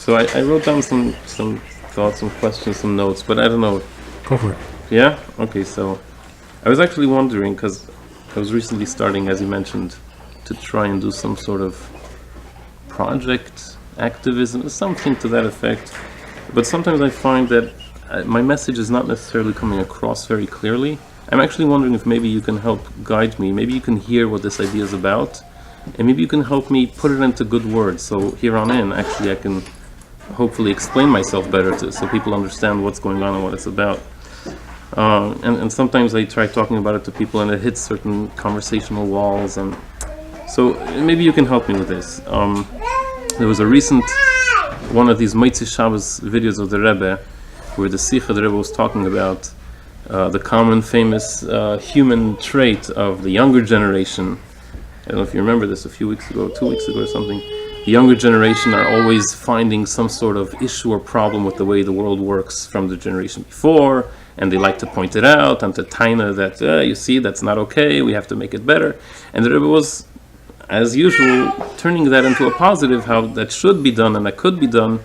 So I wrote down some thoughts, some questions, some notes, but I don't know. Go for it. Yeah? Okay, so I was actually wondering, because I was recently starting, as you mentioned, to try and do some sort of project activism, something to that effect. But sometimes I find that my message is not necessarily coming across very clearly. I'm actually wondering if maybe you can help guide me. Maybe you can hear what this idea is about, and maybe you can help me put it into good words. So here on in, actually, I can hopefully explain myself better so people understand what's going on and what it's about. And sometimes I try talking about it to people, and it hits certain conversational walls. And so maybe you can help me with this. There was a recent one of these Motzei Shabbos videos of the Rebbe, where the Sikha the Rebbe was talking about the common famous human trait of the younger generation. I don't know if you remember this, a few weeks ago, 2 weeks ago or something. The younger generation are always finding some sort of issue or problem with the way the world works from the generation before, and they like to point it out and to taina that, you see, that's not okay, we have to make it better. And the Rebbe was, as usual, turning that into a positive, how that should be done and that could be done.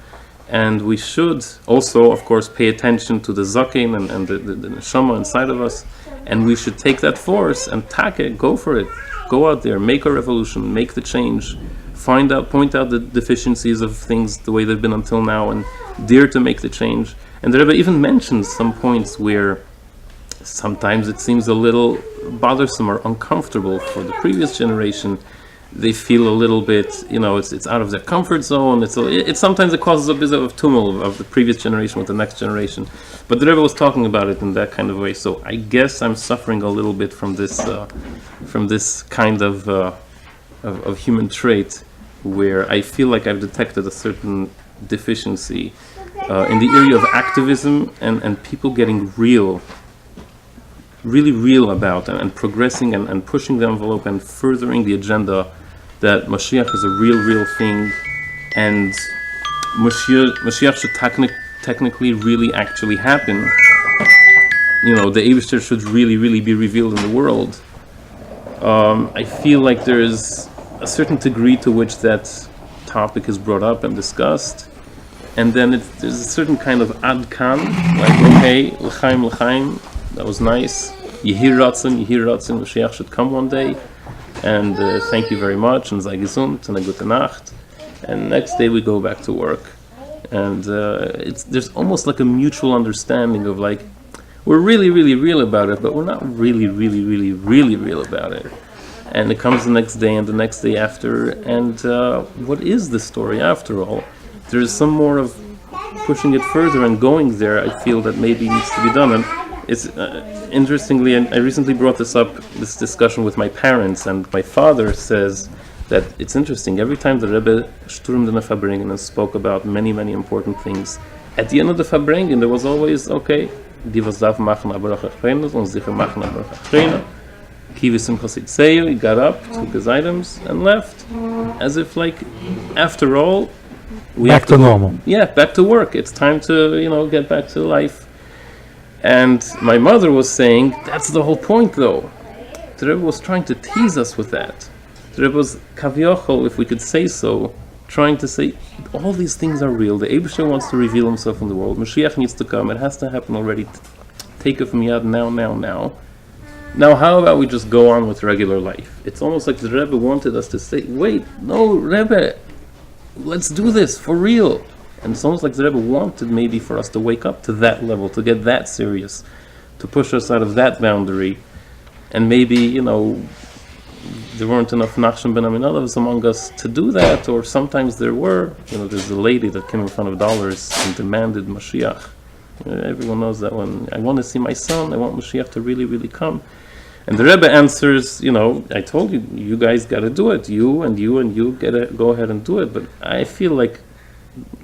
And we should also, of course, pay attention to the zaken and the neshama inside of us. And we should take that force and take, go for it. Go out there, make a revolution, make the change, point out the deficiencies of things the way they've been until now, and dare to make the change. And the Rebbe even mentions some points where sometimes it seems a little bothersome or uncomfortable for the previous generation. They feel a little bit, it's out of their comfort zone. It sometimes it causes a bit of tumult of the previous generation with the next generation. But the Rebbe was talking about it in that kind of way. So I guess I'm suffering a little bit from this kind of human trait, where I feel like I've detected a certain deficiency in the area of activism and people getting really real about and progressing and pushing the envelope and furthering the agenda that Moshiach is a real thing, and Moshiach should technically really actually happen. The Eibishter should really be revealed in the world. I feel like there's a certain degree to which that topic is brought up and discussed, and then there's a certain kind of ad kan, like, okay, l'chaim, that was nice. Yehir Ratzon, Moshiach should come one day, and thank you very much, and sei gesund, and a gute Nacht. And next day we go back to work. And there's almost like a mutual understanding of like, we're really real about it, but we're not really real about it. And it comes the next day and the next day after, and what is the story after all? There's some more of pushing it further and going there, I feel that maybe needs to be done. And it's interestingly, and I recently brought this discussion with my parents, and my father says that it's interesting, every time the Rebbe stürmde the Fabringen and spoke about many important things, at the end of the Fabringen there was always, okay, die was darf machen aber auch achrenos, und sicher machen aber auch achreno. Kivis Chosid he got up, took his items, and left, as if like, after all, we back to normal. Yeah, back to work. It's time to, get back to life. And my mother was saying, that's the whole point though. The Rebbe was trying to tease us with that. The Rebbe was, kavyochol, if we could say so, trying to say, all these things are real. The Eibusher wants to reveal himself in the world. Moshiach needs to come. It has to happen already. Take it from yad now. Now, how about we just go on with regular life? It's almost like the Rebbe wanted us to say, wait, no, Rebbe, let's do this for real. And it's almost like the Rebbe wanted maybe for us to wake up to that level, to get that serious, to push us out of that boundary. And maybe, there weren't enough Nachshon ben Aminadavs among us to do that, or sometimes there were. There's a lady that came in front of dollars and demanded Moshiach. Everyone knows that one. I want to see my son, I want Moshiach to really come. And the Rebbe answers, I told you, you guys got to do it. You gotta go ahead and do it. But I feel like,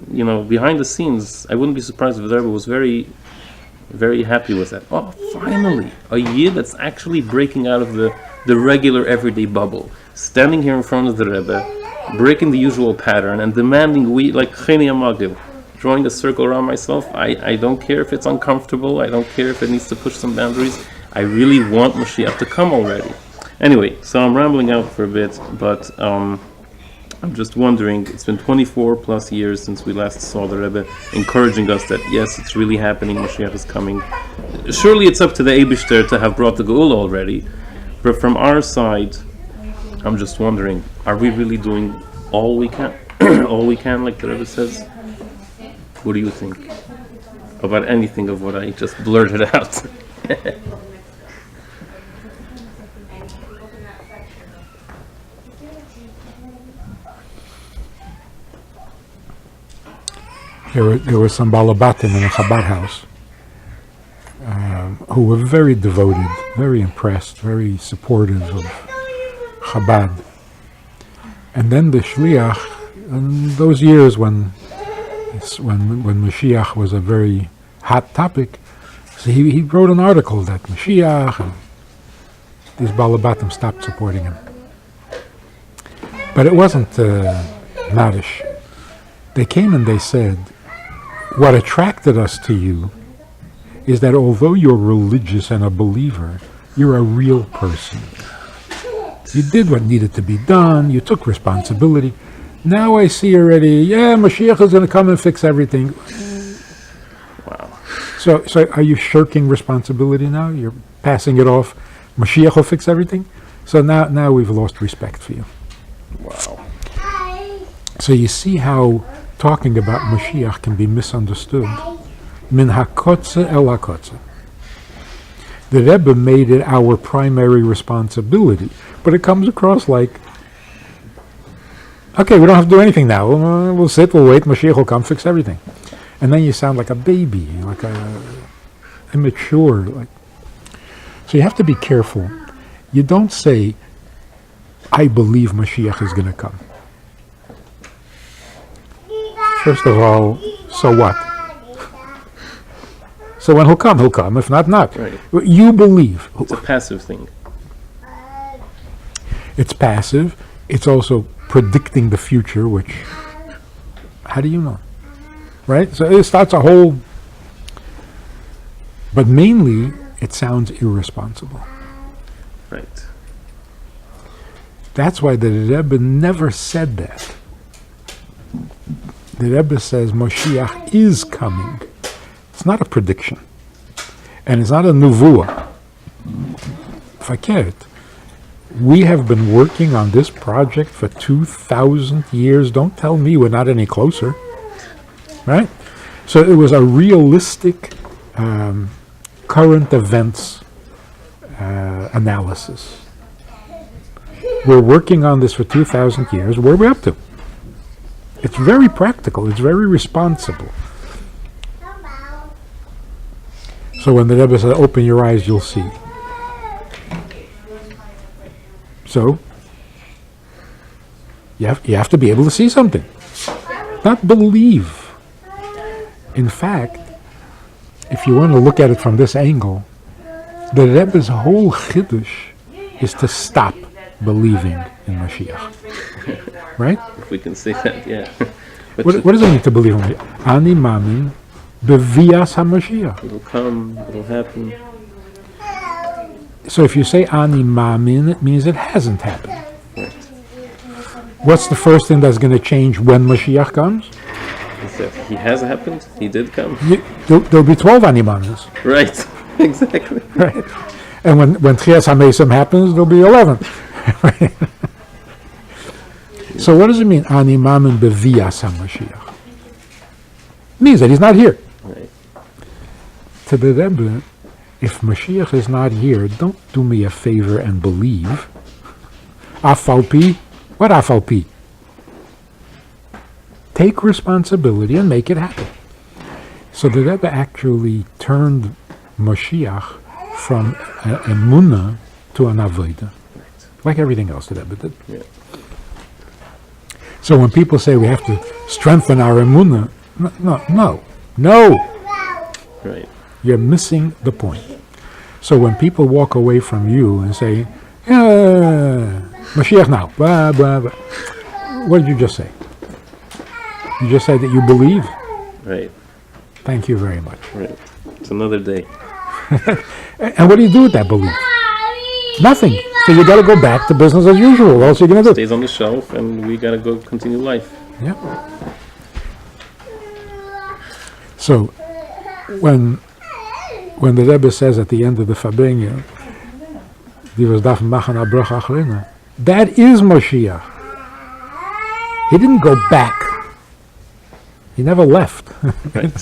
behind the scenes, I wouldn't be surprised if the Rebbe was very, very happy with that. Oh, finally, a year that's actually breaking out of the regular everyday bubble, standing here in front of the Rebbe, breaking the usual pattern and demanding like Cheni Amagil, drawing a circle around myself. I don't care if it's uncomfortable. I don't care if it needs to push some boundaries. I really want Moshiach to come already. Anyway, so I'm rambling out for a bit, but I'm just wondering, it's been 24 plus years since we last saw the Rebbe encouraging us that yes, it's really happening, Moshiach is coming. Surely it's up to the Eibishter to have brought the Geula already, but from our side, I'm just wondering, are we really doing all we can? All we can, like the Rebbe says? What do you think about anything of what I just blurted out? There were some Balabatim in a Chabad house who were very devoted, very impressed, very supportive of Chabad. And then the Shliach, in those years when Moshiach was a very hot topic, so he wrote an article that Moshiach, and these Balabatim stopped supporting him. But it wasn't Nadish. They came and they said, what attracted us to you is that although you're religious and a believer, you're a real person. You did what needed to be done, you took responsibility. Now I see already, Moshiach is going to come and fix everything. Wow. So are you shirking responsibility now? You're passing it off. Moshiach will fix everything? So now we've lost respect for you. Wow. So you see how talking about Moshiach can be misunderstood. Min hakotze el hakotze. The Rebbe made it our primary responsibility, but it comes across like, okay, we don't have to do anything now. We'll sit, we'll wait, Moshiach will come fix everything. And then you sound like a baby, like a immature. So you have to be careful. You don't say, I believe Moshiach is going to come. First of all, so what? So when he'll come, he'll come. If not, not. Right. You believe. It's a passive thing. It's passive. It's also predicting the future, which, how do you know? Right? So it starts a whole, but mainly it sounds irresponsible. Right. That's why the Rebbe never said that. The Rebbe says Moshiach is coming. It's not a prediction. And it's not a nuvuah. Fakert. We have been working on this project for 2,000 years. Don't tell me we're not any closer. Right? So it was a realistic current events analysis. We're working on this for 2,000 years. Where are we up to? It's very practical. It's very responsible. So when the Rebbe said, open your eyes, you'll see. So, you have to be able to see something. Not believe. In fact, if you want to look at it from this angle, the Rebbe's whole chiddush is to stop believing in Mashiach. Right? If we can say that, yeah. What does it mean to believe in Mashiach? Ani mamin bevias ha-Mashiach. It'll come, it'll happen. So if you say ani mamin, it means it hasn't happened. Right. What's the first thing that's going to change when Mashiach comes? Is that he has happened? He did come? There'll be 12 ani mamins. Right. Exactly. Right. And when Tchias HaMesim happens, there'll be 11. Right. So what does it mean? Ani mamin bevias ha-Mashiach. Means that he's not here. Right. To the Rebbe, if Mashiach is not here, don't do me a favor and believe. Afalpi? What afalpi? Take responsibility and make it happen. So the Rebbe actually turned Moshiach from an emunah to an avodah. Right. Like everything else the Rebbe did. Yeah. So when people say we have to strengthen our emunah, no. Right. You're missing the point. So when people walk away from you and say, Mashiach now, blah, blah, blah. What did you just say? You just said that you believe? Right. Thank you very much. Right. It's another day. And what do you do with that belief? Nothing. So you got to go back to business as usual. What else are you going to do? Stays on the shelf, and we gotta go continue life. Yeah. So when the Rebbe says at the end of the Fabrengen, that is Moshiach. He didn't go back. He never left. Right.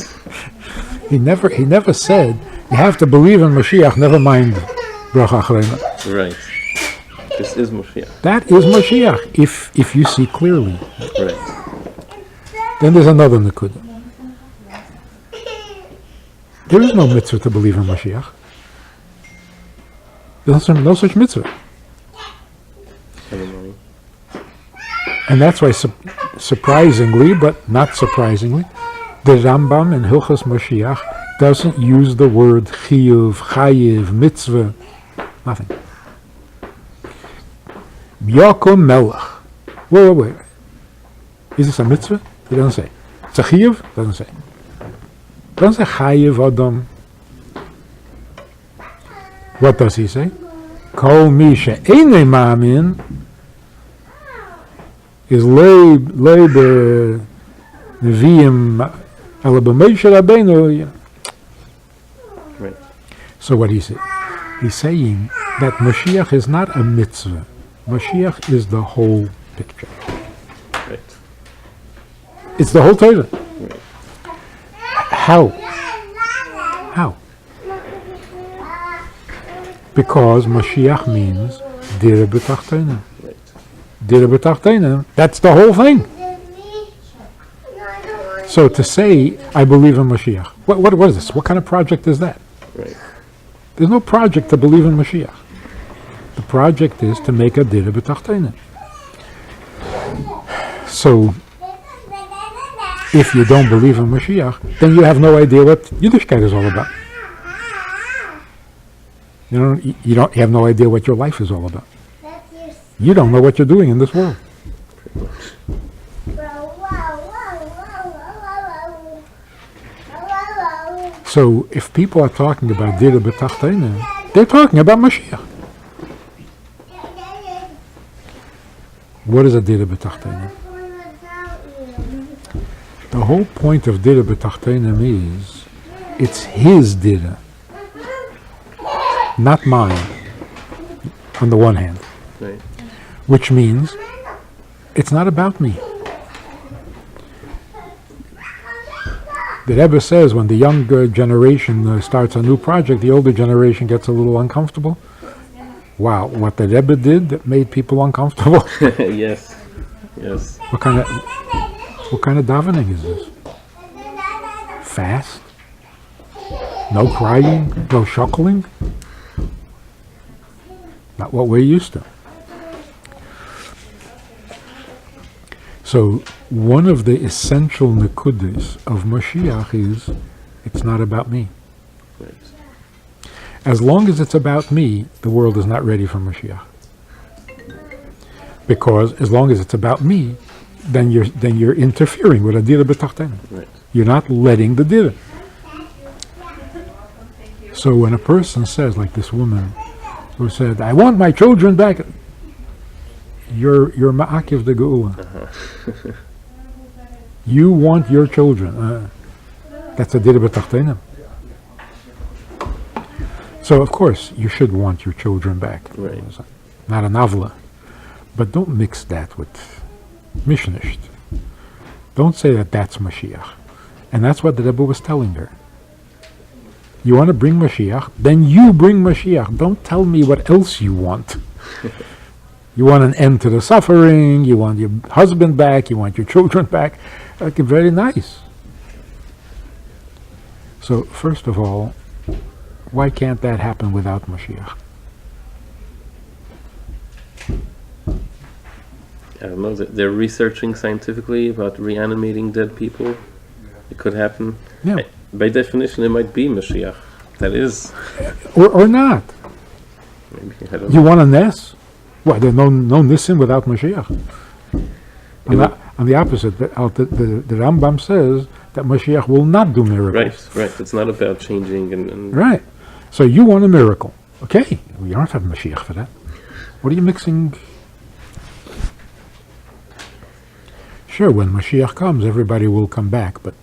He never said, you have to believe in Mashiach, never mind Bracha Achrena. Right. This is Mushiya. That is Mashiach, if you see clearly. Right. Then there's another Nekuda. There is no mitzvah to believe in Mashiach. There's no such mitzvah. Ceremony. And that's why, surprisingly, but not surprisingly, the Rambam in Hilchos Moshiach doesn't use the word chiyuv, chayiv, mitzvah, nothing. Yaakov Melech. Wait. Is this a mitzvah? He doesn't say. It's a chiyuv? Doesn't say. Doesn't say chayiv adam. What does he say? Kol mi she'enei ma'amin is leib neviim ala b'Moshe Rabbeinu. Right. So what he said? He's saying that Moshiach is not a mitzvah. Moshiach is the whole picture. Right. It's the whole Torah. Right. How? Because Moshiach means Dira B'Tachteinem. Right. Dira B'Tachteinem, that's the whole thing. So to say, I believe in Moshiach, what is this? What kind of project is that? Right. There's no project to believe in Moshiach. The project is to make a Dira B'Tachteinem. So, if you don't believe in Moshiach, then you have no idea what Yiddishkeit is all about. You have no idea what your life is all about. You don't know what you're doing in this world. So if people are talking about Dira B'Tachteinem, they're talking about Mashiach. What is a Dira B'Tachteinem? The whole point of Dira B'Tachteinem is, it's his Dira, not mine, on the one hand. Right. Which means, it's not about me. The Rebbe says when the younger generation starts a new project, the older generation gets a little uncomfortable. Wow, what the Rebbe did that made people uncomfortable. Yes. Yes. What kind of davening is this? Fast? No crying? No shuckling? Not what we're used to. So one of the essential nekudas of Moshiach is, it's not about me. Right. As long as it's about me, the world is not ready for Moshiach. Because as long as it's about me, then you're interfering with a Dira B'Tachteinem. Right. You're not letting the Dira. So when a person says, like this woman who said, I want my children back, you're ma'akiv de geula. You want your children. That's a Dira B'Tachteinem. So of course you should want your children back. Right. It's not an avla. But don't mix that with Mishnisht. Don't say that that's Mashiach. And that's what the Rebbe was telling her. You want to bring Mashiach? Then you bring Mashiach. Don't tell me what else you want. You want an end to the suffering, you want your husband back, you want your children back. Okay, very nice. So, first of all, why can't that happen without Mashiach? I don't know. They're researching scientifically about reanimating dead people. It could happen. Yeah. By definition, it might be Moshiach. That is. Or not. Maybe, I don't You know. want a Nes? Well, there's no Nisim without Mashiach. On the opposite, the Rambam says that Mashiach will not do miracles. Right. It's not about changing and Right. So you want a miracle. Okay. We don't have Mashiach for that. What are you mixing? Sure, when Moshiach comes, everybody will come back, but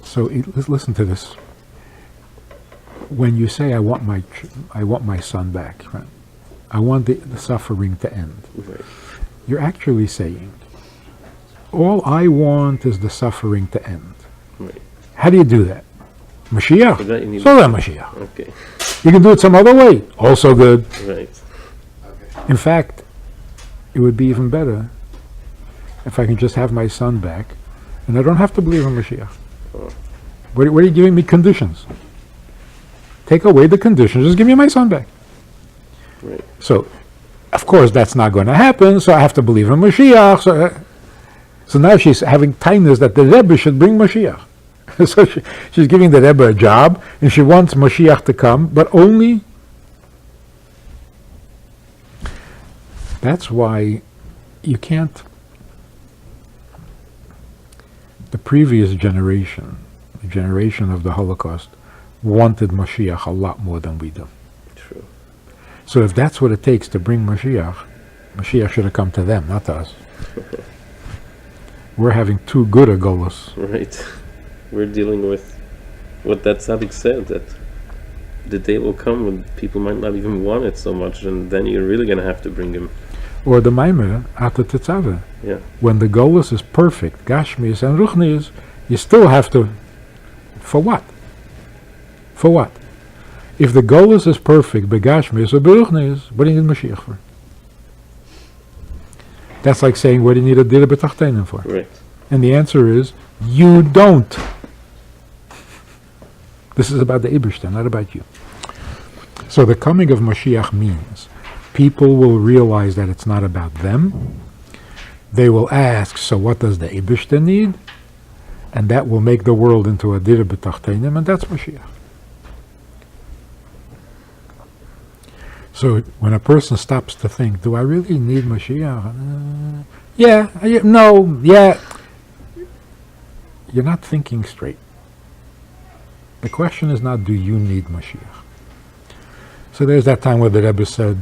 so listen to this. When you say I want my son back, right? I want the suffering to end. Right. You're actually saying, all I want is the suffering to end. Right. How do you do that? Mashiach. For that you need- So then Mashiach. Okay. You can do it some other way. Also good. Right. In fact, it would be even better if I can just have my son back and I don't have to believe in Mashiach. Oh. What are you giving me conditions? Take away the conditions. Just give me my son back. Right. So, of course, that's not going to happen, so I have to believe in Mashiach. So now she's having kindness that the Rebbe should bring Mashiach. So she's giving the Rebbe a job, and she wants Mashiach to come, but only... That's why you can't... The previous generation, the generation of the Holocaust, wanted Mashiach a lot more than we do. True. So if that's what it takes to bring Mashiach, Mashiach should have come to them, not to us. We're having too good a golus. Right. We're dealing with what that tzaddik said, that the day will come when people might not even want it so much, and then you're really going to have to bring him. Or the Maimere, Ata Tetzaveh. Yeah. When the golus is perfect, Gashmis and Ruchnis, you still have to... For what? For what? If the golus is perfect, Begashmis or Beruchnis, what do you need Mashiach for? That's like saying, what do you need a Dira B'Tachtenim for? Right. And the answer is, you don't. This is about the Eibishter, not about you. So the coming of Moshiach means people will realize that it's not about them. They will ask, so what does the Eibishter need? And that will make the world into a Dira B'Tachtenim, and that's Moshiach. So when a person stops to think, do I really need Mashiach? Yeah. You're not thinking straight. The question is not, do you need Mashiach? So there's that time where the Rebbe said,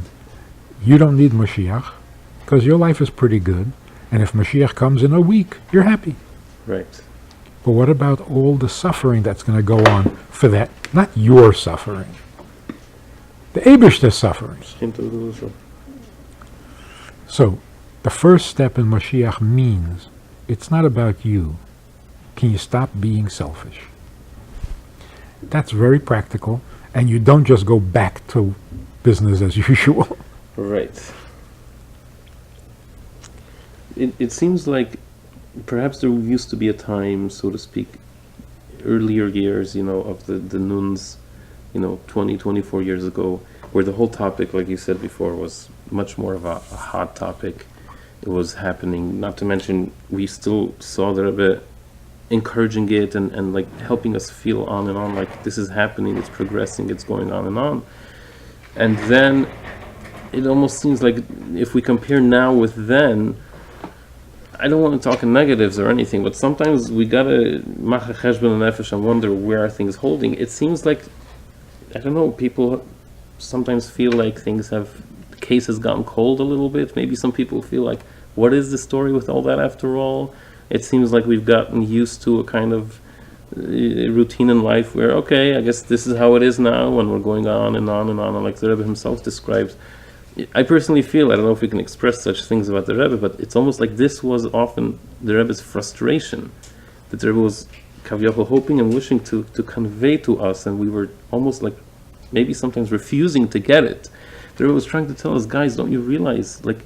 you don't need Mashiach because your life is pretty good, and if Mashiach comes in a week, you're happy. Right. But what about all the suffering that's going to go on for that? Not your suffering. The Eibishter's suffering. So, the first step in Mashiach means it's not about you. Can you stop being selfish? That's very practical, and you don't just go back to business as usual. Right. It seems like perhaps there used to be a time, so to speak, earlier years, of the nuns, 20, 24 years ago, where the whole topic, like you said before, was much more of a hot topic. It was happening, not to mention we still saw the Rebbe encouraging it and like helping us feel on and on, like this is happening, it's progressing, it's going on and on. And then it almost seems like if we compare now with then, I don't want to talk in negatives or anything, but sometimes we gotta mach a cheshbon nefesh and wonder where are things holding. It seems like, I don't know, people sometimes feel like the case has gotten cold a little bit. Maybe some people feel like, what is the story with all that after all? It seems like we've gotten used to a kind of routine in life where, okay, I guess this is how it is now, when we're going on and on and on, and like the Rebbe himself describes. I personally feel, I don't know if we can express such things about the Rebbe, but it's almost like this was often the Rebbe's frustration, that the Rebbe was kaviyachol hoping and wishing to convey to us, and we were almost like maybe sometimes refusing to get it. The Rebbe was trying to tell us, guys, don't you realize, like,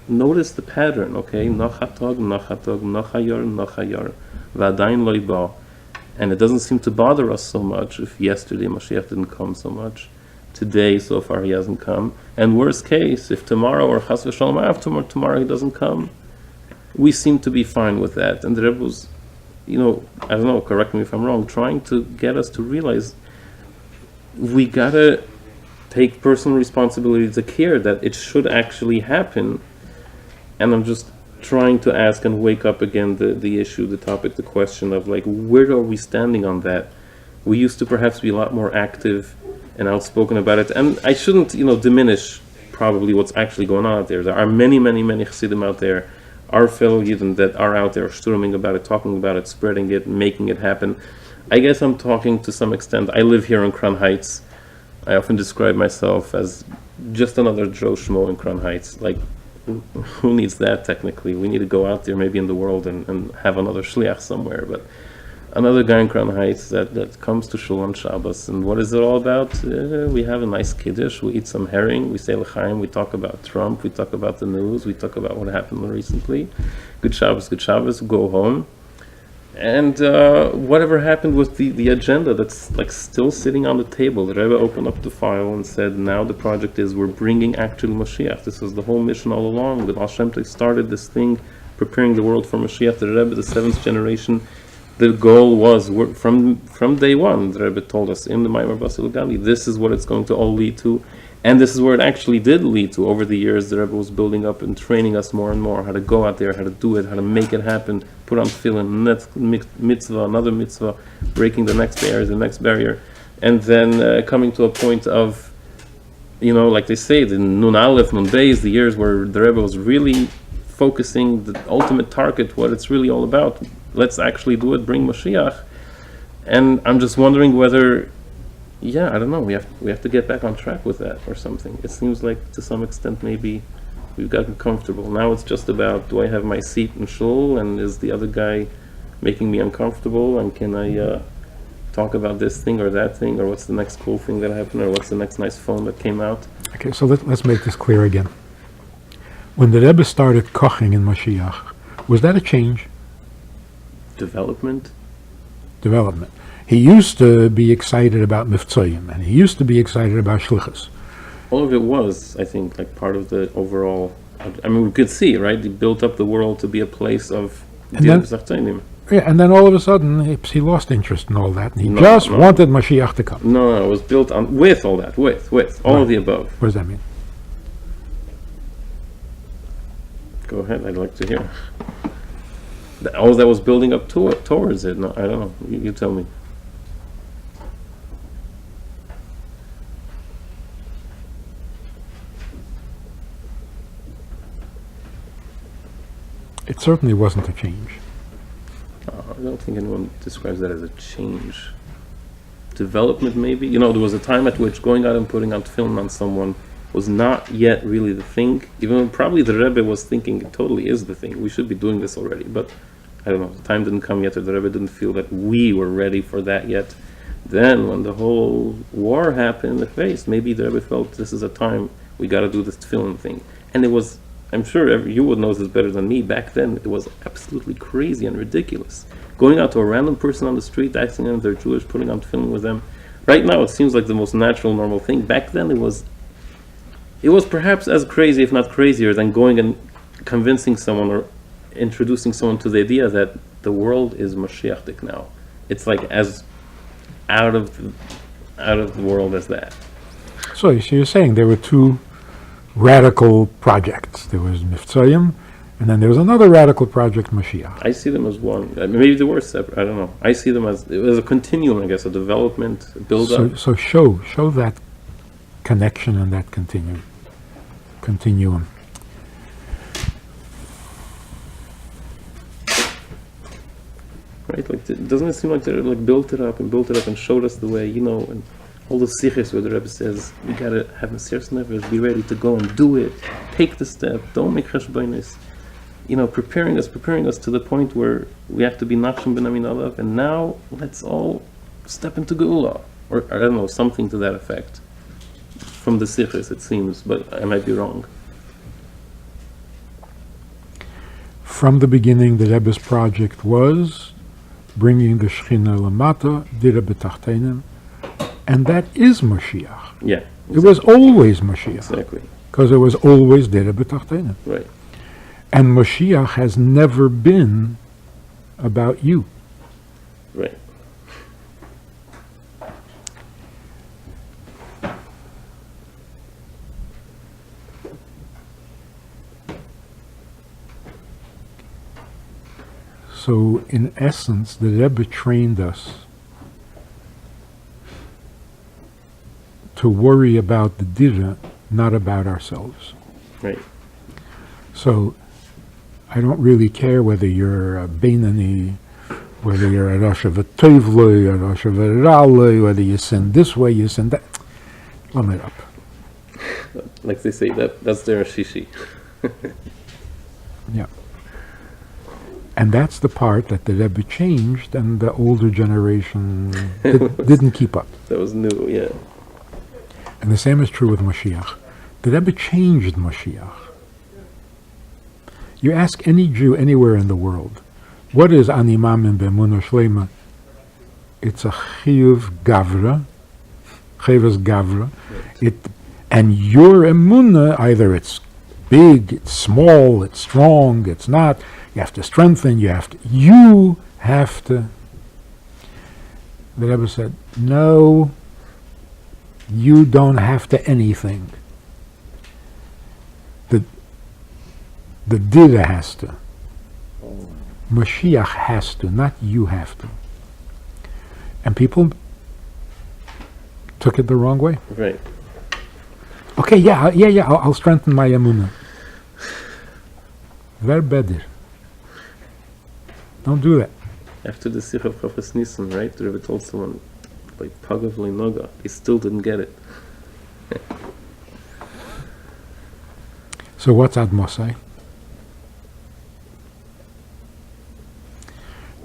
notice the pattern, okay? Nachatog, nachayor, v'adayin lo iba. And it doesn't seem to bother us so much if yesterday Mashiach didn't come so much. Today, so far, he hasn't come. And worst case, if tomorrow or chas v'shalom after tomorrow he doesn't come, we seem to be fine with that. And the Rebbe was, I don't know, correct me if I'm wrong, trying to get us to realize we gotta take personal responsibility to care that it should actually happen. And I'm just trying to ask and wake up again the issue, the topic, the question of like, where are we standing on that? We used to perhaps be a lot more active and outspoken about it. And I shouldn't, diminish probably what's actually going on out there. There are many, many, many Chassidim out there, our fellow Yidden, that are out there storming about it, talking about it, spreading it, making it happen. I guess I'm talking to some extent. I live here in Crown Heights. I often describe myself as just another Joe Schmo in Crown Heights. Like, who needs that technically? We need to go out there maybe in the world and have another shliach somewhere. But another guy in Crown Heights that comes to Shul on Shabbos. And what is it all about? We have a nice kiddush, we eat some herring, we say l'chaim, we talk about Trump, we talk about the news, we talk about what happened recently. Good Shabbos, go home. And whatever happened with the agenda that's like still sitting on the table. The Rebbe opened up the file and said, now the project is we're bringing actually Moshiach. This was the whole mission all along. The Baal Shem Tov started this thing, preparing the world for Moshiach. The Rebbe, the seventh generation, the goal was from day one. The Rebbe told us in the Maimar Basil Gali, this is what it's going to all lead to. And this is where it actually did lead to. Over the years, the Rebbe was building up and training us more and more how to go out there, how to do it, how to make it happen, put on tefillin, next mitzvah, another mitzvah, breaking the next barrier, and then coming to a point of, like they say, the Nun Aleph, Nun Beis, the years where the Rebbe was really focusing the ultimate target, what it's really all about. Let's actually do it, bring Moshiach. And I'm just wondering whether, I don't know, we have to get back on track with that or something. It seems like to some extent maybe we've gotten comfortable. Now it's just about, do I have my seat in shul, and is the other guy making me uncomfortable, and can I talk about this thing or that thing, or what's the next cool thing that happened, or what's the next nice phone that came out? Okay, so let's make this clear again. When the Rebbe started koching in Moshiach, was that a change? Development. He used to be excited about Mivtzoyim, and he used to be excited about Shlichus. All of it was, I think, like part of the overall. I mean, we could see, right? He built up the world to be a place of. And then all of a sudden, he lost interest in all that, and he wanted Mashiach to come. No, it was built on with all that, with all of the above. What does that mean? Go ahead, I'd like to hear. All that was building up towards it. No, I don't know. You tell me. It certainly wasn't a change. I don't think anyone describes that as a change. Development, maybe. There was a time at which going out and putting out film on someone was not yet really the thing. Even though probably the Rebbe was thinking it totally is the thing. We should be doing this already. But I don't know, the time didn't come yet, or the Rebbe didn't feel that we were ready for that yet. Then when the whole war happened in the face, maybe the Rebbe felt this is a time we got to do this film thing. And it was, I'm sure you would know this better than me, back then it was absolutely crazy and ridiculous. Going out to a random person on the street, asking them if they're Jewish, putting on film with them. Right now it seems like the most natural, normal thing. Back then it was perhaps as crazy, if not crazier, than going and convincing someone or introducing someone to the idea that the world is Moshiachdik now. It's like as out of the world as that. So you're saying there were two radical projects. There was Mivtzoyim, and then there was another radical project, Moshiach. I see them as one. I mean, maybe they were separate. I don't know. I see them as a continuum, I guess, a development, a build-up. So show that connection and that continuum. Right? Like, doesn't it seem like they like built it up and showed us the way, and all the sikhs where the Rebbe says, we gotta have a serious nefesh, be ready to go and do it, take the step, don't make cheshbonis, preparing us to the point where we have to be nachshon ben amin, and now let's all step into geula, or I don't know, something to that effect. From the sikhs, it seems, but I might be wrong. From the beginning, the Rebbe's project was bringing the Shechina Lamata, Dira B'Tachtenim, and that is Moshiach. Yeah. Exactly. It was always Moshiach. Exactly. Because it was always Dira B'Tachtenim. Right. And Moshiach has never been about you. Right. So, in essence, the Rebbe trained us to worry about the dira, not about ourselves. Right. So I don't really care whether you're a Beinani, whether you're a Rosh V'Tovloi, a Rosh V'Raloi, whether you sin this way, you sin that. Lam it up. Like they say, that's their Shishi. Yeah. And that's the part that the Rebbe changed and the older generation didn't keep up. That was new, yeah. And the same is true with Moshiach. The Rebbe changed Moshiach. You ask any Jew anywhere in the world, what is Animam B'Emunah Shlema? It's a Chiyuv Gavra, Chayvus Gavra. And your Emunah, either it's big, it's small, it's strong, it's not. You have to strengthen, you have to. The Rebbe said, no, you don't have to anything. The Dira has to. Moshiach has to, not you have to. And people took it the wrong way. Right. Okay, I'll strengthen my emunah. Ver better. Don't do that. After the Sikh of Chafetz Nisan, right? The Rebbe told someone, like, Pagav Leinoga. He still didn't get it. So what's Ad Mosai?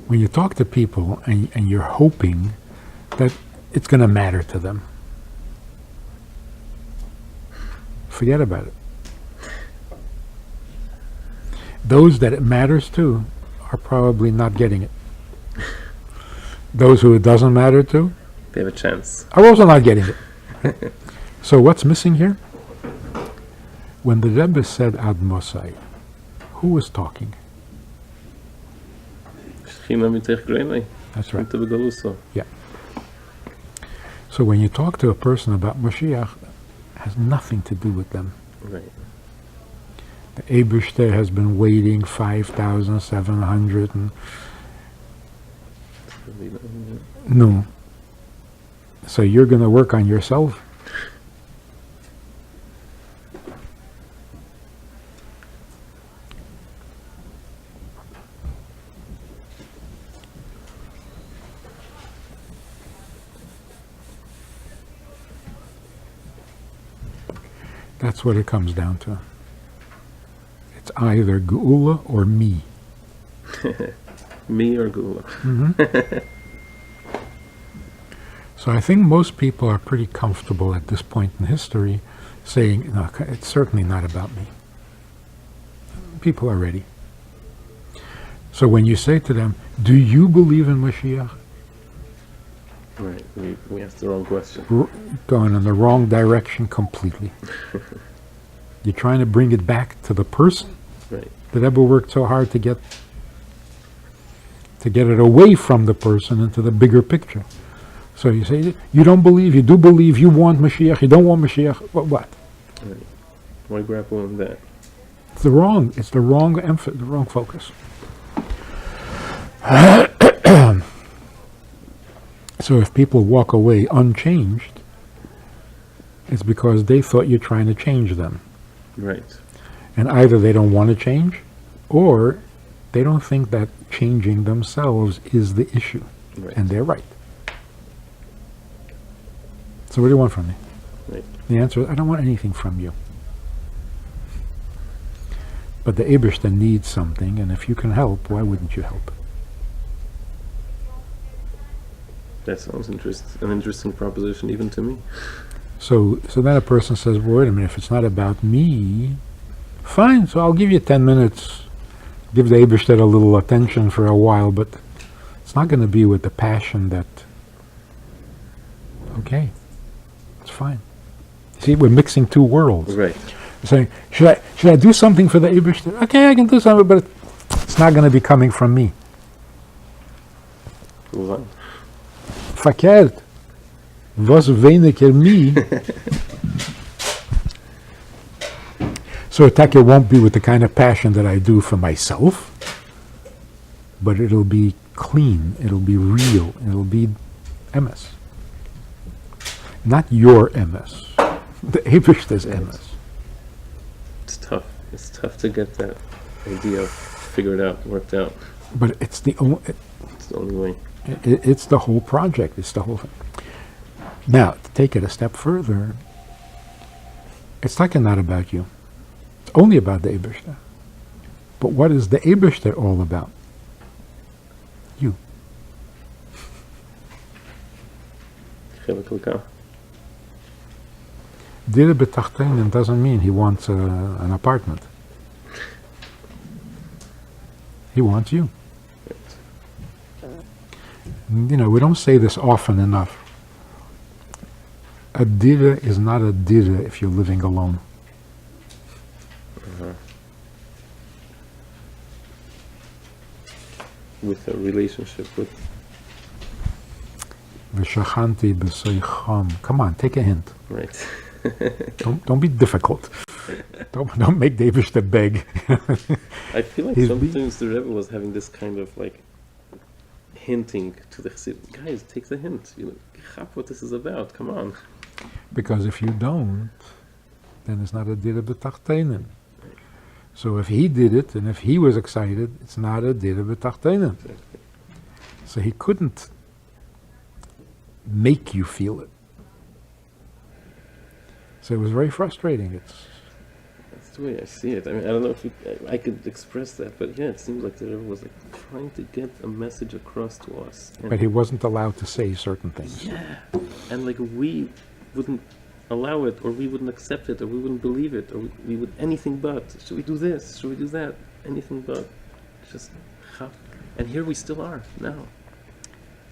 When you talk to people and you're hoping that it's going to matter to them, forget about it. Those that it matters to are probably not getting it. Those who it doesn't matter to They have a chance. are also not getting it. So what's missing here? When the Rebbe said Ad Mosai, who was talking? That's right. Yeah. So when you talk to a person about Moshiach, it has nothing to do with them. Right. The Eibishter has been waiting 5,700 and no. So you're going to work on yourself? That's what it comes down to. It's either Geula or me. Me or Geula. Mm-hmm. So I think most people are pretty comfortable at this point in history saying, no, it's certainly not about me. People are ready. So when you say to them, do you believe in Moshiach? Right, we asked the wrong question. Going in the wrong direction completely. You're trying to bring it back to the person. Right. The Rebbe worked so hard to get it away from the person into the bigger picture. So you say, you don't believe, you do believe, you want Mashiach, you don't want Mashiach, what? Right. Why grapple with that? It's the wrong the wrong focus. So if people walk away unchanged, it's because they thought you're trying to change them. Right. And either they don't want to change, or they don't think that changing themselves is the issue. Right. And they're right. So what do you want from me? Right. The answer is, I don't want anything from you. But the Eibishter needs something, and if you can help, why wouldn't you help? That sounds an interesting proposition even to me. So then a person says, well, wait a minute, if it's not about me, fine, so I'll give you 10 minutes, give the Eibishter a little attention for a while, but it's not going to be with the passion that, okay, it's fine. See, we're mixing two worlds. Right. Saying, should I do something for the Eibishter? Okay, I can do something, but it's not going to be coming from me. Move on. Verkehrt. Was weniger me. So attack won't be with the kind of passion that I do for myself, but it'll be clean, it'll be real, it'll be emes. Not your emes. The Eibishter's emes. It's tough. It's tough to get that idea figured out, worked out. But it's the only. It's the only way. It's the whole project. It's the whole thing. Now, to take it a step further, it's like not about you. It's only about the Eibishter. But what is the Eibishter all about? You. Dire betachteinen doesn't mean he wants an apartment. He wants you. We don't say this often enough. A dire is not a dire if you're living alone. With a relationship with. V'shachanti b'seicham. Come on, take a hint. Right. Don't be difficult. Don't make the Eibishter beg. I feel like sometimes the Rebbe was having this kind of like hinting to the Chassid, guys, take the hint. Chap what this is about. Come on. Because if you don't, then it's not a dire betachteinen. So if he did it, and if he was excited, it's not a dire betachteinen. Exactly. So he couldn't make you feel it. So it was very frustrating. That's the way I see it. I mean, I don't know if I could express that, but yeah, it seems like the Rebbe was like trying to get a message across to us. But he wasn't allowed to say certain things. Yeah. And like we wouldn't allow it, or we wouldn't accept it, or we wouldn't believe it, or we would anything but. Should we do this? Should we do that? Anything but. Just, and here we still are now.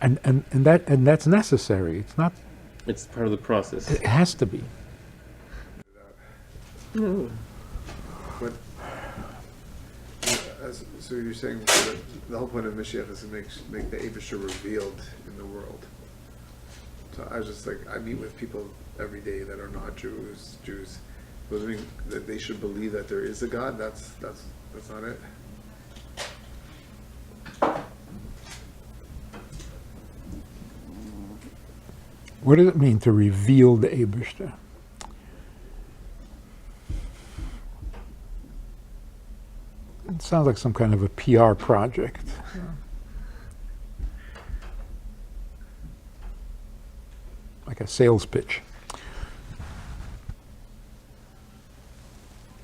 And that's necessary. It's not. It's part of the process. It has to be. No. But so you're saying that the whole point of Moshiach is to make the Eibishter revealed in the world. So I was just like, I meet with people every day that are not Jews. Does it mean that they should believe that there is a God? That's not it. What does it mean to reveal the Eibishter? It sounds like some kind of a PR project. Like a sales pitch.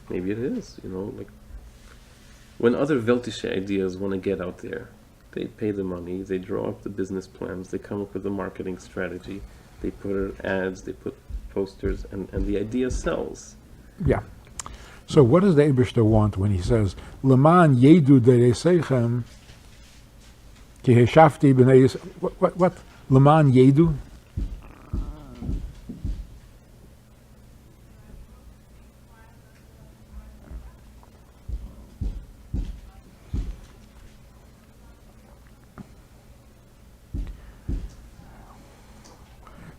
Maybe it is, like when other Weltische ideas want to get out there, they pay the money, they draw up the business plans, they come up with a marketing strategy, they put ads, they put posters, and the idea sells. Yeah. So what does the Eibishter want when he says, Leman yedu dereseichem ki heshafti b'nei Yisrael? What? Leman yedu?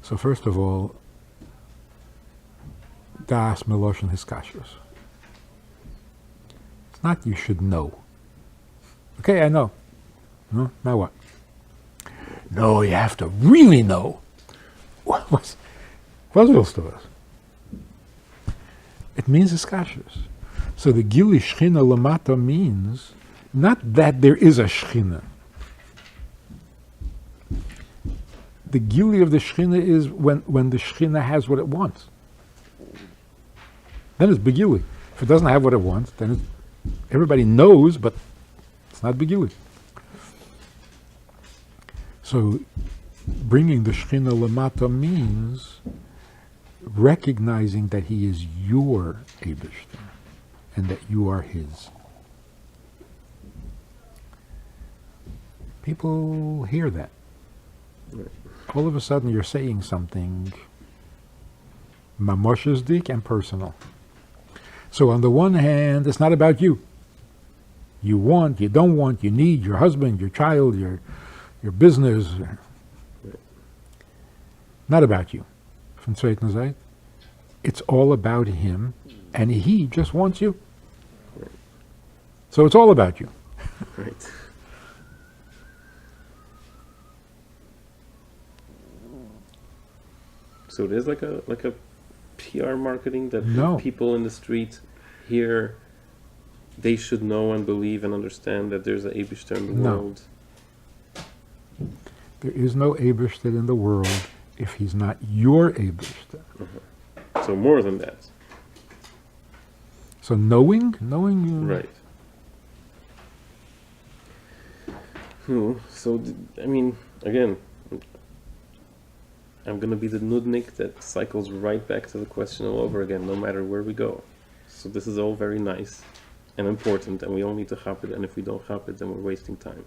So first of all, das meloshen hiskashus. It's not you should know. Okay, I know. No, now what? No, you have to really know. Was willst du was? It means hiskashus. So the gili shchina lamata means not that there is a shchina. The gili of the Shechina is when the Shechina has what it wants. Then it's begili. If it doesn't have what it wants, then everybody knows, but it's not begili. So bringing the Shechina lamata means recognizing that he is your Eibishter and that you are his. People hear that. All of a sudden you're saying something mamoshizdik and personal. So on the one hand, it's not about you. You want, you don't want, you need your husband, your child, your business. Not about you. From zweiten Seite. It's all about him, and he just wants you. So it's all about you. Right. So it is like a PR marketing that No. people in the street hear. They should know and believe and understand that there's an Eibishter in the No. world. There is no Eibishter in the world if he's not your Eibishter. So more than that, So knowing, right? So I mean, again, I'm gonna be the nudnik that cycles right back to the question all over again, no matter where we go. So this is all very nice and important, and we all need to hop it. And if we don't hop it, then we're wasting time.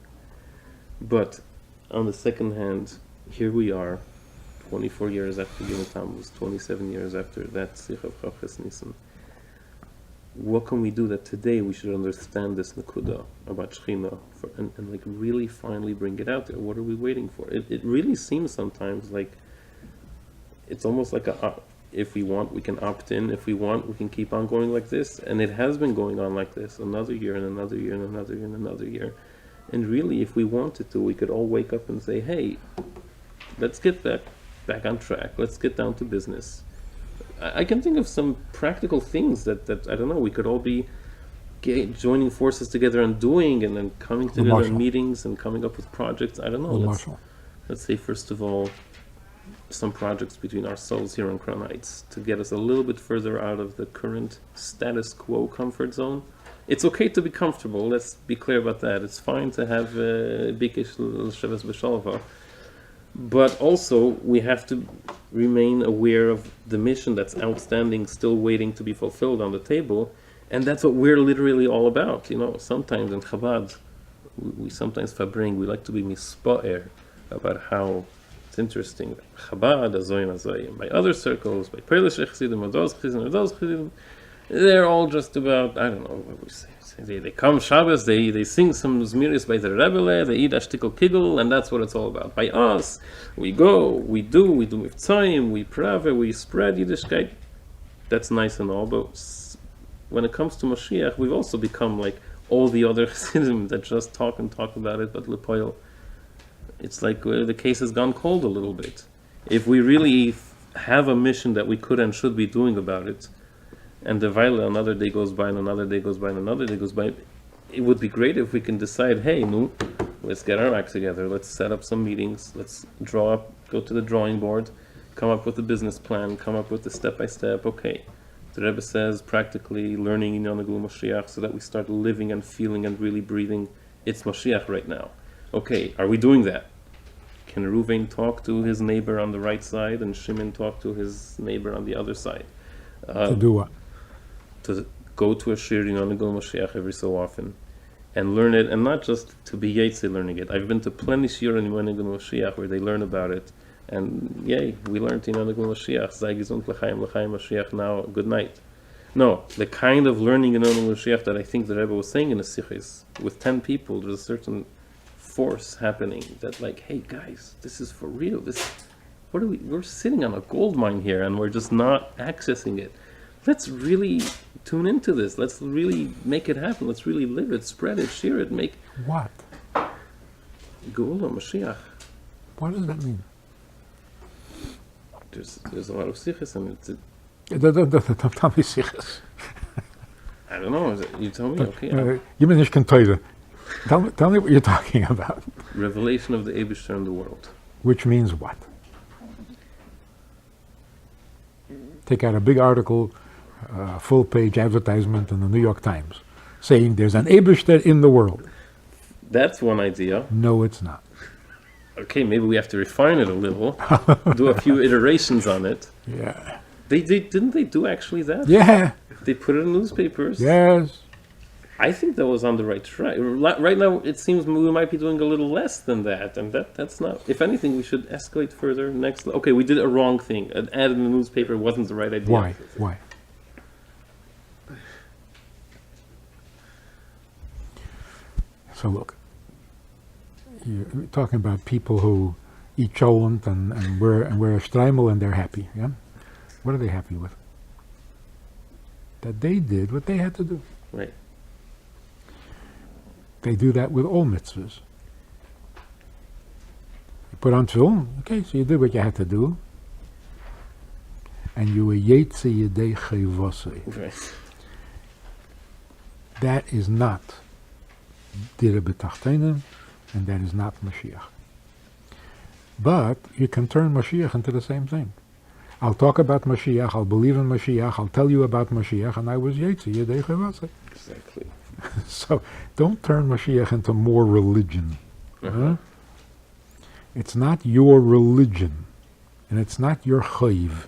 But on the second hand, here we are, 24 years after Yom Tammuz, 27 years after that Sikh of Chafetz Nisan. What can we do that today we should understand this Nakuda about Shechina and like really finally bring it out there? What are we waiting for? It really seems sometimes like it's almost like if we want, we can opt in. If we want, we can keep on going like this. And it has been going on like this, another year and another year and another year and another year. And really, if we wanted to, we could all wake up and say, hey, let's get back on track. Let's get down to business. I can think of some practical things that I don't know, we could all be joining forces together and doing, and then coming together in meetings and coming up with projects. I don't know. Let's say, first of all, some projects between ourselves here on Crown Heights to get us a little bit further out of the current status quo comfort zone. It's okay to be comfortable, let's be clear about that. It's fine to have bikish l'sheves b'shalva, but also we have to remain aware of the mission that's outstanding, still waiting to be fulfilled on the table, and that's what we're literally all about. You know, sometimes in Chabad, we sometimes fabring, we like to be mispa'er about how it's interesting. Chabad, azoyin azoyin, by other circles, by Polish Chassidim, or those Chassidim, they're all just about, I don't know what we say. They come Shabbos, they sing some Zmiris by the Rebbe, they eat ashtikol kigel, and that's what it's all about. By us, we go, we do mivtzoyim, we prave, we spread Yiddishkeit. That's nice and all, but when it comes to Moshiach, we've also become like all the other Chassidim that just talk about it, but lepoil, it's like the case has gone cold a little bit. If we really have a mission that we could and should be doing about it, and the Vaila, another day goes by, and another day goes by, and another day goes by, it would be great if we can decide, hey, let's get our act together, let's set up some meetings, let's draw up, go to the drawing board, come up with a business plan, come up with the step-by-step, okay. The Rebbe says, practically learning in Yonagul Moshiach, so that we start living and feeling and really breathing, it's Moshiach right now. Okay, are we doing that? Can Reuven talk to his neighbor on the right side, and Shimon talk to his neighbor on the other side? To do what? To go to a shir, Yonagul Moshiach every so often, and learn it, and not just to be Yetze learning it. I've been to plenty shir in Yonagul Moshiach where they learn about it, and yay, we learned Yonagul Moshiach, Sei gesund l'chaim Moshiach now, good night. No, the kind of learning in Yonagul Moshiach that I think the Rebbe was saying in the Sichis, with 10 people, there's a certain force happening that like, hey guys, this is for real. We're sitting on a gold mine here, and we're just not accessing it. Let's really tune into this. Let's really make it happen. Let's really live it, spread it, share it, make... What? Geula, Mashiach. What does that mean? There's a lot of sikhs, and it's... Tell me sichas. I don't know. You tell me, okay. You mean ich can tell you. Tell me what you're talking about. Revelation of the Eibishter in the world. Which means what? Take out a big article, full-page advertisement in the New York Times, saying there's an Eibishter in the world. That's one idea. No, it's not. Okay, maybe we have to refine it a little, do a few iterations on it. Yeah. Didn't they do actually that? Yeah. They put it in newspapers. Yes. I think that was on the right track. Right now, it seems we might be doing a little less than that, and that's not. If anything, we should escalate further. Next, okay, we did a wrong thing. An ad in the newspaper wasn't the right idea. Why? So look, you're talking about people who eat cholent and wear a streimel and they're happy. Yeah. What are they happy with? That they did what they had to do. Right. They do that with all mitzvahs. You put on tefillin, okay, so you did what you had to do. and you a yetze yedei chayvosei. Right. That is not dire b'tachtenim, and that is not Moshiach. But you can turn Moshiach into the same thing. I'll talk about Moshiach, I'll believe in Moshiach, I'll tell you about Moshiach, and I was yetze yedei chayvosei. Exactly. So don't turn Moshiach into more religion. Huh? It's not your religion, and it's not your chayv.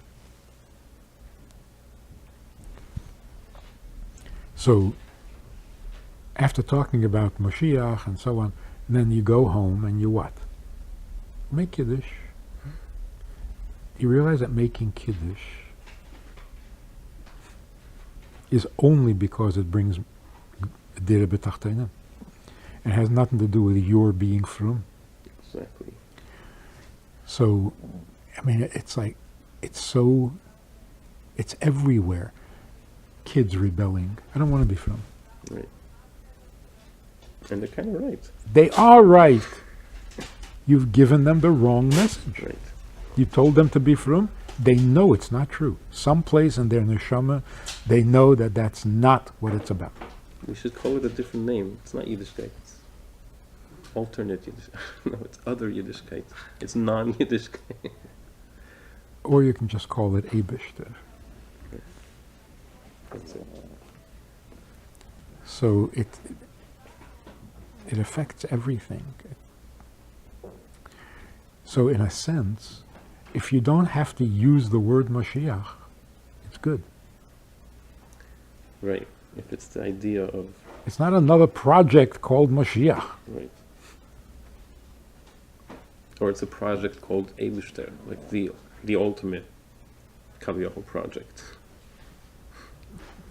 So, after talking about Moshiach and so on, then you go home and you what? Make Kiddush. You realize that making Kiddush is only because it brings Dire B'Tachtenim. It has nothing to do with your being frum. Exactly. So, I mean, it's like, it's everywhere. Kids rebelling. I don't want to be frum. Right. And they're kind of right. They are right. You've given them the wrong message. Right. You told them to be frum. They know it's not true. Someplace in their neshama, they know that that's not what it's about. We should call it a different name. It's not Yiddishkeit. It's alternate Yiddish. No, it's other Yiddishkeit. It's non-Yiddishkeit. Or you can just call it Eibishter. That's it. So it affects everything. So in a sense, if you don't have to use the word Moshiach, it's good. Right. If it's the idea of... It's not another project called Moshiach. Right. Or it's a project called Eibishter, like the ultimate Kaviyachol project.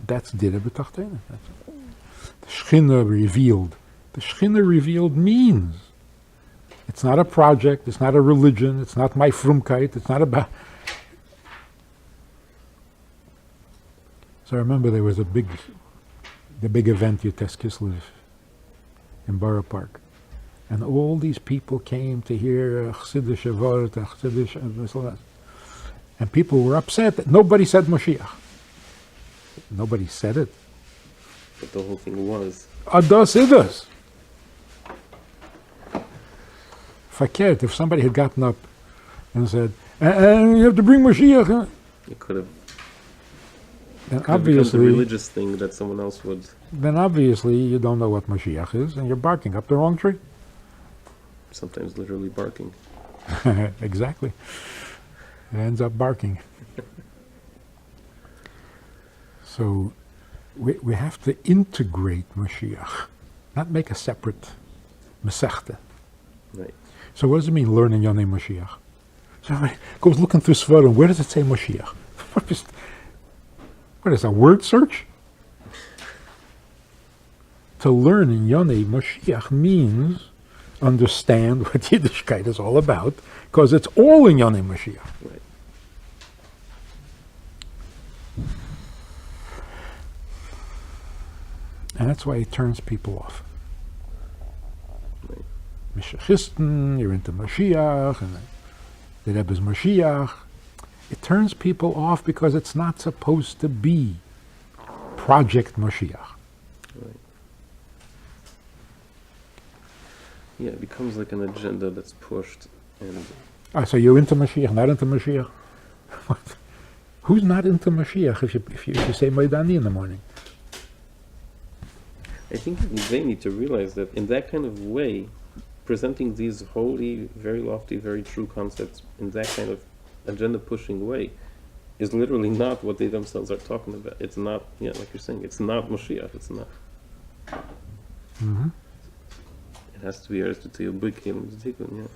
That's Dire B'Tachtenim. The Shechina revealed. The Shechina revealed means it's not a project, it's not a religion, it's not my frumkeit, it's not about... So I remember there was the big event, Yotes Kislev, in Borough Park. And all these people came to hear Chassidish Avot, Chassidish... And people were upset that nobody said Moshiach. Nobody said it. But the whole thing was... Adas Idas. Verkehrt, if somebody had gotten up and said, and you have to bring Moshiach. Huh? It could have... Then It becomes a obviously, religious thing that someone else would... then obviously you don't know what Moshiach is, and you're barking up the wrong tree. Sometimes literally barking. Exactly. It ends up barking. So we have to integrate Moshiach, not make a separate Masechta. Right. So what does it mean, learning Yoni Moshiach? Somebody goes looking through Svarim, where does it say Moshiach? What is a word search? To learn in Yoni Moshiach means understand what Yiddishkeit is all about, because it's all in Yoni Moshiach. Right. And that's why it turns people off. Right. Meshachisten, you're into Moshiach, and the Rebus Project. It turns people off because it's not supposed to be Project Moshiach. Right. Yeah, it becomes like an agenda that's pushed, and So you're into Mashiach, not into Mashiach? Who's not into Mashiach if you say Maidani in the morning? I think they need to realize that in that kind of way, presenting these holy, very lofty, very true concepts in that kind of agenda-pushing way is literally not what they themselves are talking about. It's not, yeah, like you're saying, it's not Moshiach, it's not. Mm-hmm. It has to be Aristotle, big Kelim, Tikkun, yeah.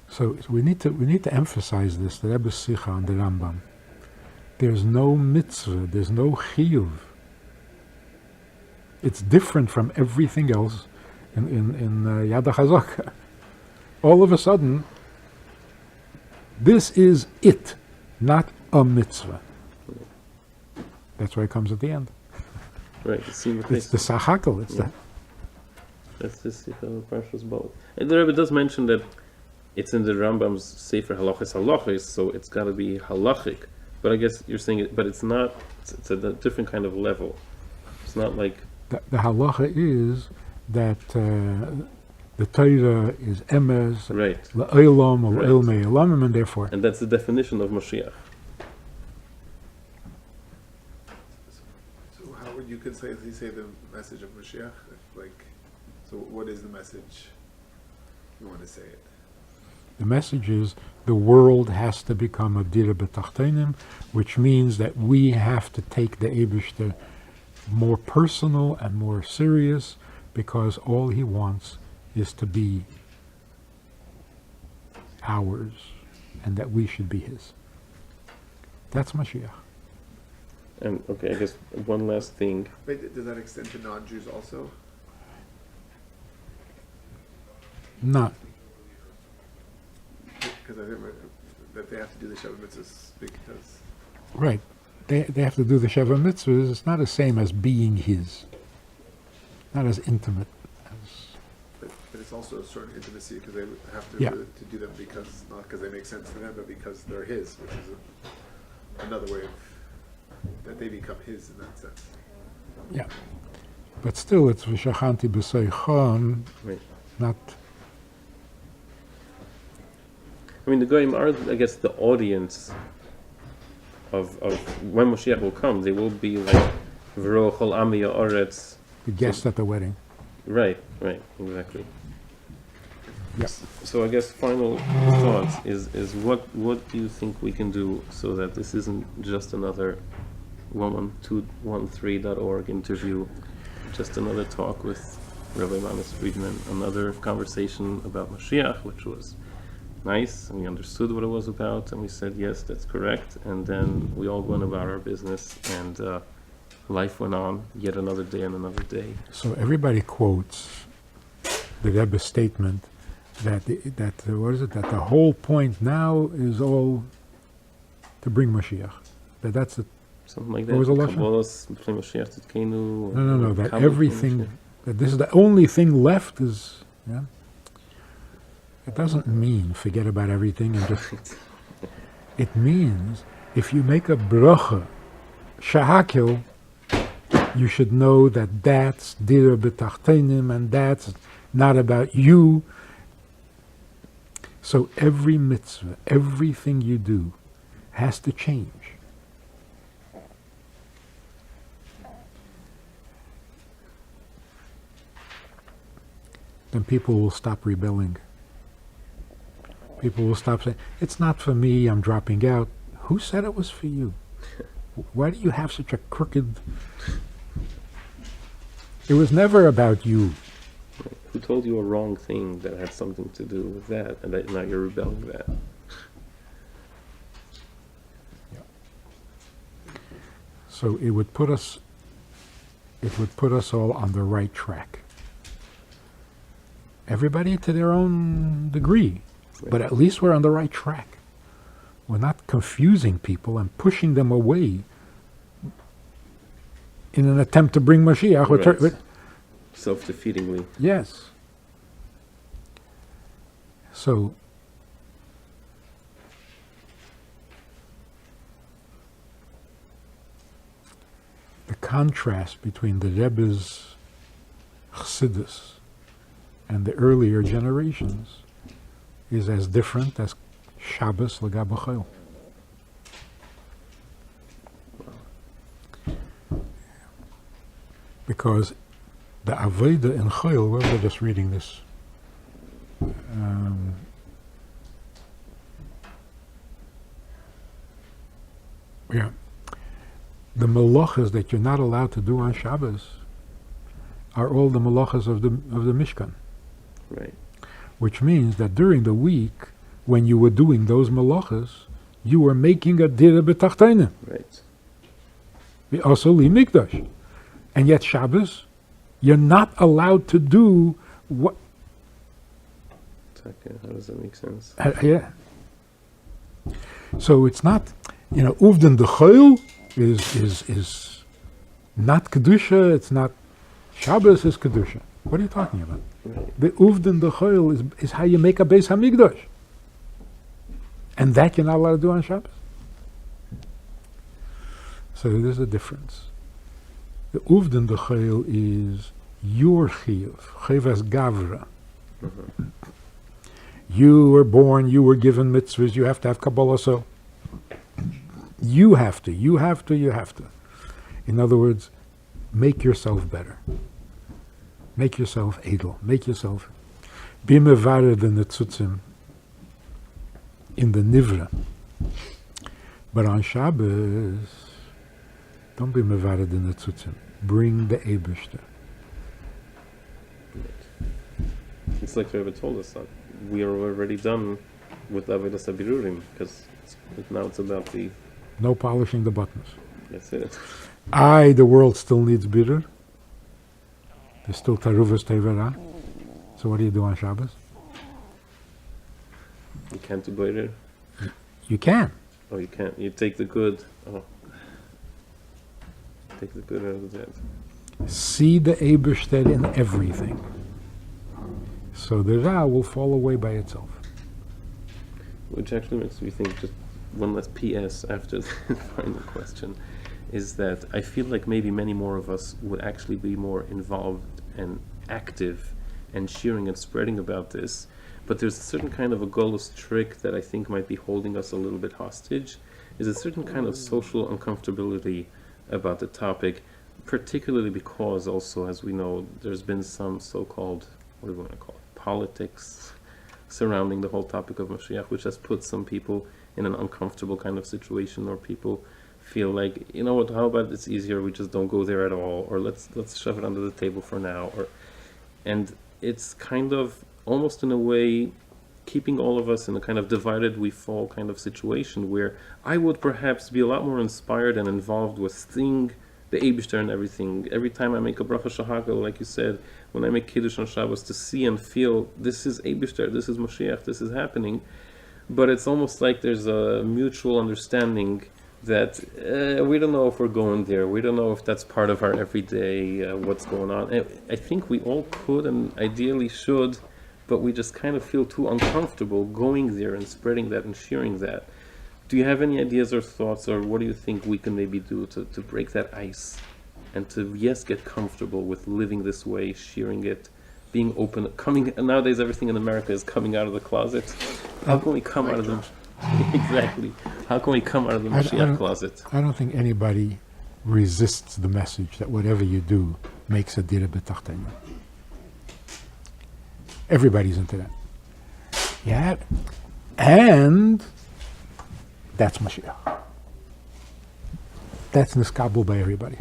So we need to emphasize this, the Rebbe Sicha and the Rambam. There's no mitzvah, there's no chiyuv. It's different from everything else in Yad HaChazaka. All of a sudden, this is it, not a mitzvah. That's why it comes at the end. Right, It's the Sachakal, it's Yeah. That's this Parshas Balak. And the Rebbe does mention that it's in the Rambam's Sefer Halachis, so it's got to be halachic. But I guess you're saying it, but it's not, it's a different kind of level. It's not like, The halacha is that the Torah is emes, right. le'olam, or Right. le'ilmei olamim, and therefore, And that's the definition of Moshiach. So how would you concisely say the message of Moshiach? So what is the message? You want to say it? the message is the world has to become a dira b'tachtenim, which means that we have to take the Eibishter more personal and more serious, because all he wants is to be ours, and that we should be his. That's Mashiach. And okay, I guess one last thing. Wait, does that extend to non-Jews also? Not Because I think that they have to do the Shabbat mitzvahs because right. They have to do the Sheva Mitzvahs. It's not the same as being his. Not as intimate as. but it's also a certain intimacy because they have to Yeah. to do them because not because they make sense to them, but because they're his, which is another way of that they become his in that sense. Yeah. But still, it's V'shachanti b'soichon, Right. not. I mean, the Goyim are, I guess, the audience of when Moshiach will come. They will be like V'ro chol ami ha'aretz. The guest at the wedding. Right, exactly. Yes. So I guess final thoughts is what do you think we can do so that this isn't just another 11213.org interview, just another talk with Rabbi Friedman, another conversation about Moshiach, which was nice, and we understood what it was about, and we said, yes, that's correct, and then we all went about our business, and life went on, yet another day and another day. So everybody quotes the Rebbe's statement that what is it? That the whole point now is all to bring Mashiach. That's it. Something like What that. was the lashon? Kabbalas, b'fnei Moshiach Tzidkenu, or No. That Kabbalah everything. Moshiach. That this is the only thing left is. Yeah. It doesn't mean forget about everything and just. It means if you make a bracha, shahakil, you should know that that's dira b'tachtenim and that's not about you. So every mitzvah, everything you do, has to change. Then people will stop rebelling. People will stop saying, it's not for me, I'm dropping out. Who said it was for you? Why do you have such a crooked... It was never about you. Who told you a wrong thing that had something to do with that, and that now you're rebelling that? So it would put us all on the right track. Everybody to their own degree, but at least we're on the right track. We're not confusing people and pushing them away in an attempt to bring Mashiach. Right. Self-defeatingly. Yes. So, the contrast between the Rebbe's Chassidus and the earlier generations is as different as Shabbos l'gab Chol. Because the Avodah in Chol, where was I just reading this? Yeah. The malachas that you're not allowed to do on Shabbos are all the malachas of the Mishkan. Right. Which means that during the week, when you were doing those malachas, you were making a dira b'tachtenim. Right. Also li mikdash. And yet Shabbos, you're not allowed to do what... Okay, how does that make sense? Yeah. So it's not, Uvden de Chol is not Kedusha, it's not, Shabbos is Kedusha. What are you talking about? Right. The Uvden de Chol is how you make a Beis HaMikdash. And that you're not allowed to do on Shabbos? So there's a difference. The uvden de chayil is your chiyuv, chayvas gavra. You were born, you were given mitzvahs, you have to have Kabbalah, so you have to. In other words, make yourself better. Make yourself edel. Make yourself be mevared in the tzutzim, in the nivra. But on Shabbos, don't be mevared in the tzutzim. Bring the Eibishter. It's like Rebbe told us that we are already done with Avodas HaBirurim, because now it's about the... No polishing the buttons. That's it. The world still needs birur. There's still taruvas tevera. So what do you do on Shabbos? You can't do Boirer. You can. Oh, you can't. You take the good. Oh. Take the good out of that. See the Eibishter in everything. So the Ra will fall away by itself. Which actually makes me think, just one last PS after the final question, is that I feel like maybe many more of us would actually be more involved and active and sharing and spreading about this, but there's a certain kind of a golus trick that I think might be holding us a little bit hostage, is a certain kind of social uncomfortability about the topic, particularly because also, as we know, there's been some so-called, what do we want to call it, politics surrounding the whole topic of Moshiach, which has put some people in an uncomfortable kind of situation, or people feel like, you know what, how about it's easier, we just don't go there at all, or let's shove it under the table for now, and it's kind of almost in a way keeping all of us in a kind of divided we fall kind of situation, where I would perhaps be a lot more inspired and involved with seeing the Eibishter and everything. Every time I make a bracha shahagel, like you said, when I make Kiddush on Shabbos, to see and feel this is Eibishter, this is Moshiach, this is happening. But it's almost like there's a mutual understanding that we don't know if we're going there, we don't know if that's part of our everyday, what's going on. And I think we all could and ideally should, but we just kind of feel too uncomfortable going there and spreading that and sharing that. Do you have any ideas or thoughts, or what do you think we can maybe do to break that ice and to, yes, get comfortable with living this way, sharing it, being open, coming, and nowadays everything in America is coming out of the closet. How can we come out of them? Exactly. How can we come out of the Moshiach closet? I don't think anybody resists the message that whatever you do makes a dira b'tachtenu. Everybody's into that. Yeah. And that's Moshiach. That's niskabel by everybody.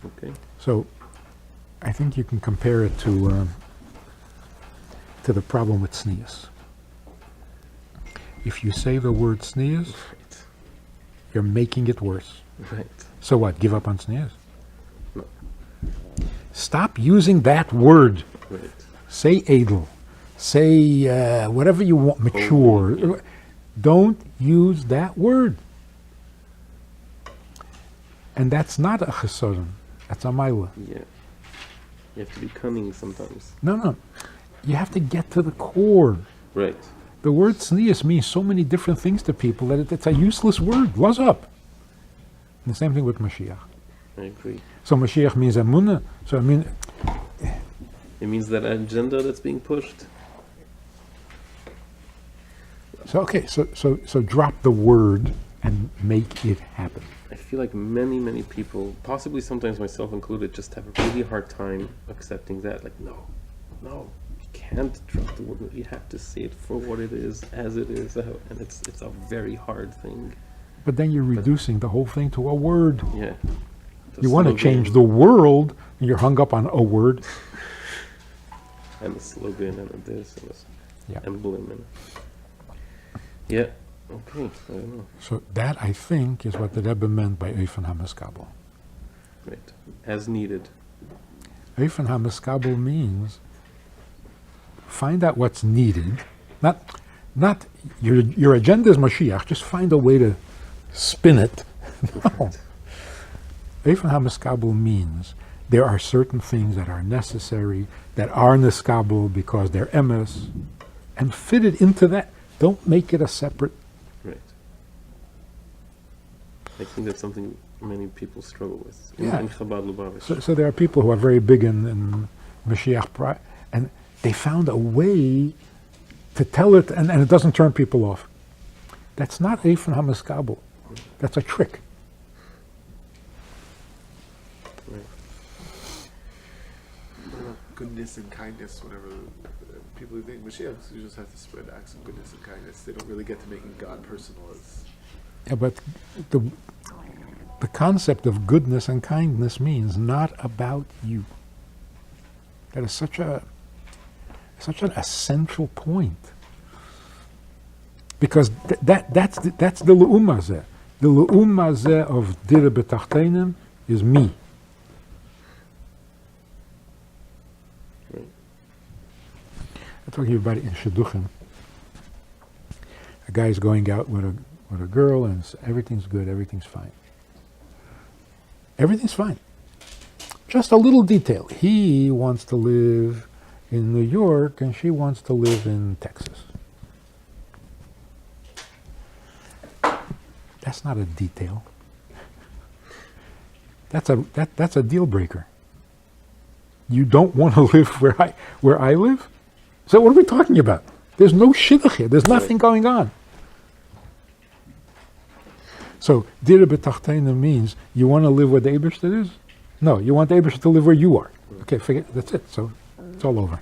Okay. So I think you can compare it to the problem with sneeze. If you say the word sneeze, Right. you're making it worse. Right. So what? Give up on sneeze? No. Stop using that word. Right. Say edel. Say whatever you want, mature. Yeah. Don't use that word. And that's not a chesaron. That's a maila. Yeah. You have to be cunning sometimes. No. You have to get to the core. Right. The word sneeze means so many different things to people that it's a useless word. What's up? And the same thing with Mashiach. I agree. So Mashiach means emunah. So I mean, It means that agenda that's being pushed. so okay. So drop the word and make it happen. I feel like many people, possibly sometimes myself included, just have a really hard time accepting that. Like, no, you can't drop the word. You have to see it for what it is, as it is, and it's a very hard thing. But then you're reducing the whole thing to a word. Yeah. You want to change the world, and you're hung up on a word. And the slogan and the this and this Yeah. emblem and yeah. Okay, I don't know. So that, I think, is what the Rebbe meant by Eifen HaMeskabel. Right. As needed. Eifen HaMeskabel means find out what's needed. Not your agenda is Moshiach. Just find a way to spin it. No. Eifen HaMeskabel means there are certain things that are necessary, that are neskabel because they're emes, and fit it into that. Don't make it a separate Right. I think that's something many people struggle with Yeah. in Chabad Lubavitch. So there are people who are very big in Moshiach, and they found a way to tell it, and it doesn't turn people off. That's not Eifon HaMeskabel. That's a trick. Goodness and kindness, whenever people who think Mashiach, you just have to spread acts of goodness and kindness. They don't really get to making God personal as Yeah, but the concept of goodness and kindness means not about you. That is such an essential point. Because that's the le'um hazeh. The le'um hazeh of dire betachtenim is me. I'm talking about it in Shidduchim. A guy's going out with a girl, and everything's good, everything's fine. Everything's fine. Just a little detail. He wants to live in New York, and she wants to live in Texas. That's not a detail. That's a deal breaker. You don't want to live where I live? So what are we talking about? There's no shidduch here. There's nothing going on. So, dire betachtenim means you want to live where the Eibishter is? No, you want the Eibishter to live where you are. Okay, forget, that's it. So, it's all over.